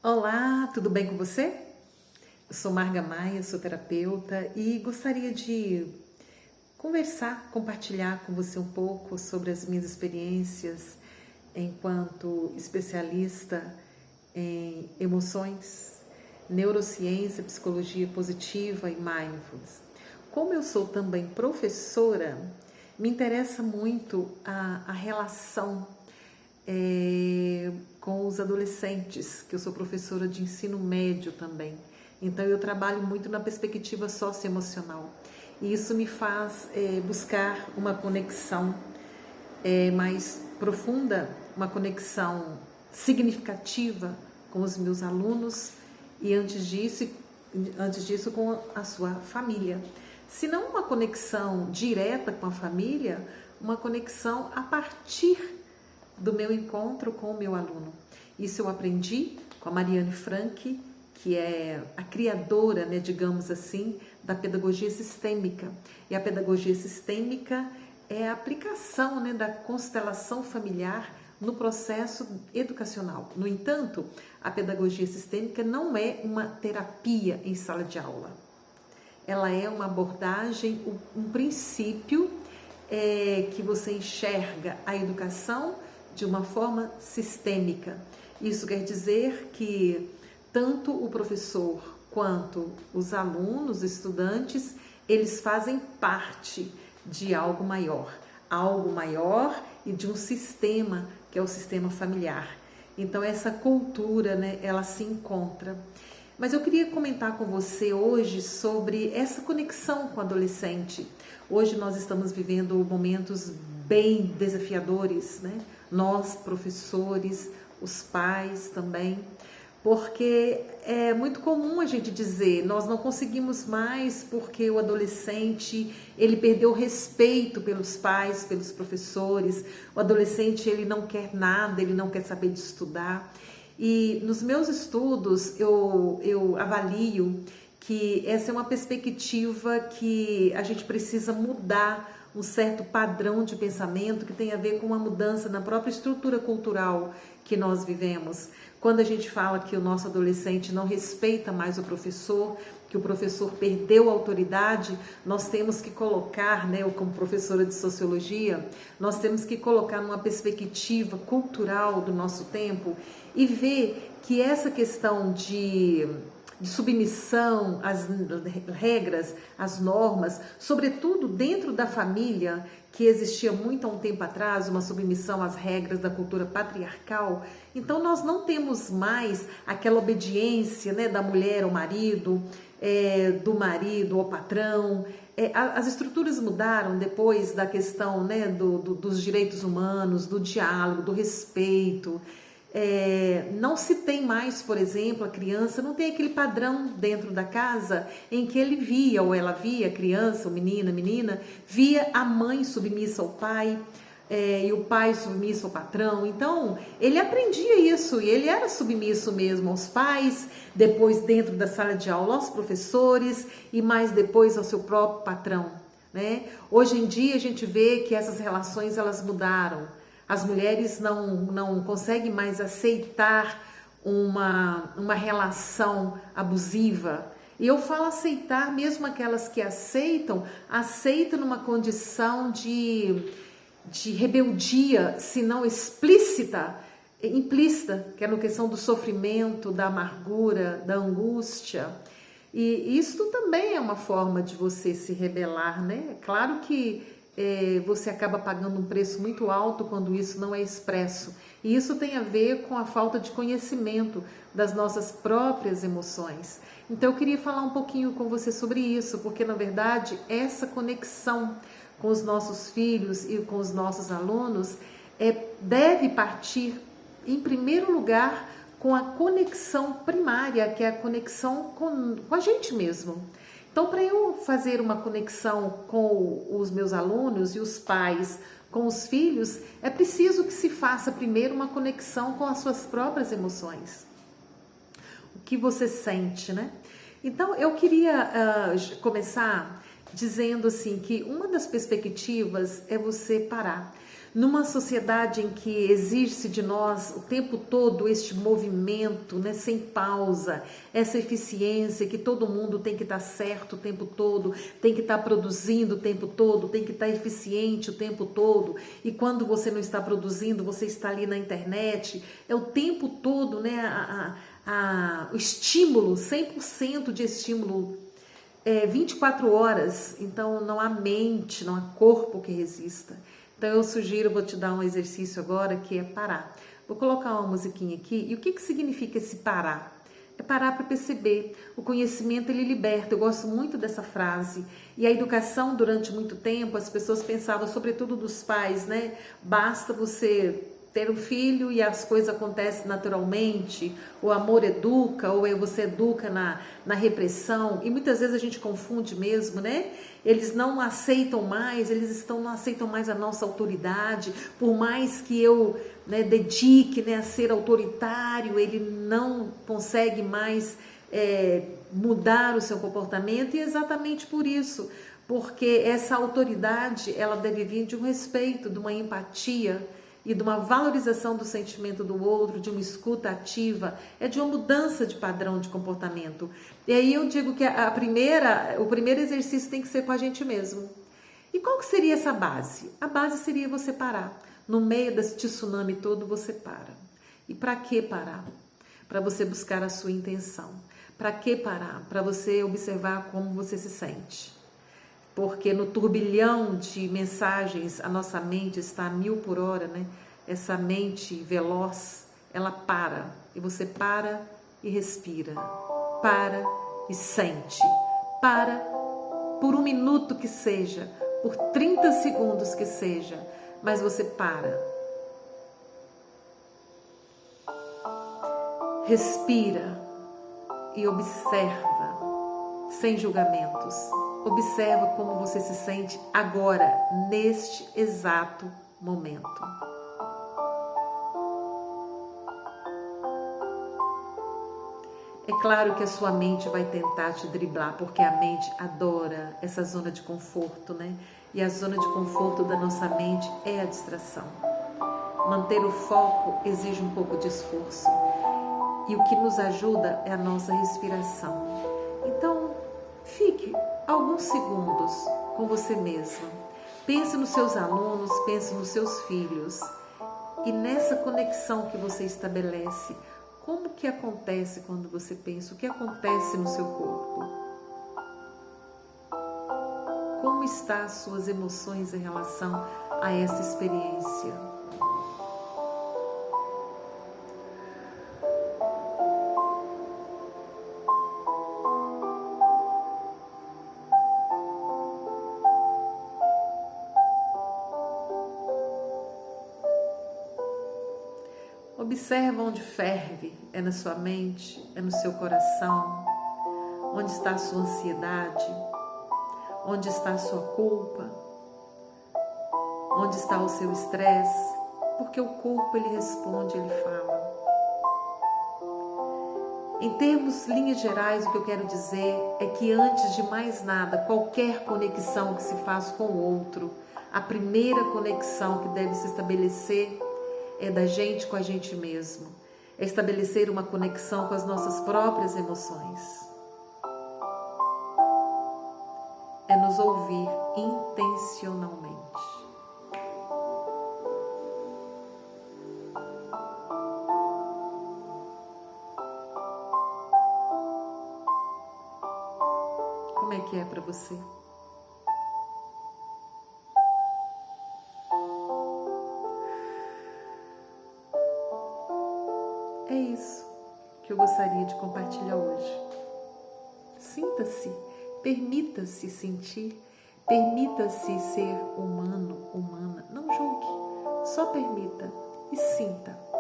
Olá, tudo bem com você? Eu sou Marga Maia, sou terapeuta e gostaria de conversar, compartilhar com você um pouco sobre as minhas experiências enquanto especialista em emoções, neurociência, psicologia positiva e mindfulness. Como eu sou também professora, me interessa muito a relação com os adolescentes, que eu sou professora de ensino médio também. Então eu trabalho muito na perspectiva socioemocional. E isso me faz buscar uma conexão mais profunda, uma conexão significativa com os meus alunos e antes disso com a sua família. Se não uma conexão direta com a família, uma conexão a partir do meu encontro com o meu aluno. Isso eu aprendi com a Marianne Frank, que é a criadora, digamos assim, da pedagogia sistêmica. E a pedagogia sistêmica é a aplicação da constelação familiar no processo educacional. No entanto, a pedagogia sistêmica não é uma terapia em sala de aula. Ela é uma abordagem, um princípio que você enxerga a educação de uma forma sistêmica. Isso quer dizer que tanto o professor quanto os alunos, estudantes, eles fazem parte de algo maior e de um sistema que é o sistema familiar. Então essa cultura, ela se encontra. Mas eu queria comentar com você hoje sobre essa conexão com o adolescente. Hoje nós estamos vivendo momentos bem desafiadores, Nós, professores, os pais também, porque é muito comum a gente dizer, nós não conseguimos mais porque o adolescente, ele perdeu o respeito pelos pais, pelos professores, o adolescente, ele não quer nada, ele não quer saber de estudar. E nos meus estudos, eu avalio que essa é uma perspectiva que a gente precisa mudar um certo padrão de pensamento que tem a ver com uma mudança na própria estrutura cultural que nós vivemos. Quando a gente fala que o nosso adolescente não respeita mais o professor, que o professor perdeu a autoridade, nós temos que colocar, eu como professora de sociologia, nós temos que colocar numa perspectiva cultural do nosso tempo e ver que essa questão de submissão às regras, às normas, sobretudo dentro da família, que existia muito há um tempo atrás, uma submissão às regras da cultura patriarcal. Então nós não temos mais aquela obediência da mulher ao marido, do marido ao patrão. As estruturas mudaram depois da questão dos direitos humanos, do diálogo, do respeito. Não se tem mais, por exemplo, a criança não tem aquele padrão dentro da casa em que ele via ou ela via, a criança, o menino, a menina, via a mãe submissa ao pai e o pai submisso ao patrão. Então ele aprendia isso e ele era submisso mesmo aos pais, depois dentro da sala de aula aos professores e mais depois ao seu próprio patrão, Hoje em dia a gente vê que essas relações elas mudaram. As mulheres não conseguem mais aceitar uma relação abusiva. E eu falo aceitar, mesmo aquelas que aceitam numa condição de rebeldia, se não explícita, implícita, que é na questão do sofrimento, da amargura, da angústia. E isso também é uma forma de você se rebelar, Claro que você acaba pagando um preço muito alto quando isso não é expresso. E isso tem a ver com a falta de conhecimento das nossas próprias emoções. Então eu queria falar um pouquinho com você sobre isso, porque na verdade essa conexão com os nossos filhos e com os nossos alunos deve partir, em primeiro lugar, com a conexão primária, que é a conexão com a gente mesmo. Então, para eu fazer uma conexão com os meus alunos e os pais, com os filhos, é preciso que se faça primeiro uma conexão com as suas próprias emoções. O que você sente, Então, eu queria começar dizendo assim que uma das perspectivas é você parar. Numa sociedade em que exige-se de nós o tempo todo este movimento, né, sem pausa, essa eficiência, que todo mundo tem que estar certo o tempo todo, tem que estar produzindo o tempo todo, tem que estar eficiente o tempo todo, e quando você não está produzindo, você está ali na internet, é o tempo todo, né, o estímulo, 100% de estímulo, 24 horas, então não há mente, não há corpo que resista. Então eu sugiro, vou te dar um exercício agora que é parar. Vou colocar uma musiquinha aqui. E o que significa esse parar? É parar para perceber. O conhecimento ele liberta. Eu gosto muito dessa frase. E a educação, durante muito tempo, as pessoas pensavam, sobretudo dos pais, né? Basta você ter um filho e as coisas acontecem naturalmente, o amor educa, ou você educa na repressão, e muitas vezes a gente confunde mesmo, né? Eles não aceitam mais, não aceitam mais a nossa autoridade, por mais que eu, né, dedique, né, a ser autoritário, ele não consegue mais mudar o seu comportamento, e é exatamente por isso, porque essa autoridade, ela deve vir de um respeito, de uma empatia, e de uma valorização do sentimento do outro, de uma escuta ativa, é de uma mudança de padrão de comportamento. E aí eu digo que o primeiro exercício tem que ser com a gente mesmo. E qual que seria essa base? A base seria você parar. No meio desse tsunami todo, você para. E para que parar? Para você buscar a sua intenção. Para que parar? Para você observar como você se sente. Porque no turbilhão de mensagens a nossa mente está a 1000 por hora, né? Essa mente veloz, ela para. E você para e respira. Para e sente. Para por 1 minuto que seja, por 30 segundos que seja, mas você para. Respira e observa, sem julgamentos. Observa como você se sente agora, neste exato momento. É claro que a sua mente vai tentar te driblar, porque a mente adora essa zona de conforto, né? E a zona de conforto da nossa mente é a distração. Manter o foco exige um pouco de esforço. E o que nos ajuda é a nossa respiração. Então, fique alguns segundos com você mesma. Pense nos seus alunos, pense nos seus filhos. E nessa conexão que você estabelece, como que acontece quando você pensa? O que acontece no seu corpo? Como estão as suas emoções em relação a essa experiência? Observa onde ferve, é na sua mente, é no seu coração, onde está a sua ansiedade, onde está a sua culpa, onde está o seu estresse, porque o corpo ele responde, ele fala. Em termos, linhas gerais, o que eu quero dizer é que antes de mais nada, qualquer conexão que se faz com o outro, a primeira conexão que deve se estabelecer é da gente com a gente mesmo, é estabelecer uma conexão com as nossas próprias emoções, é nos ouvir intencionalmente. Como é que é para você? É isso que eu gostaria de compartilhar hoje. Sinta-se, permita-se sentir, permita-se ser humano, humana. Não julgue, só permita e sinta.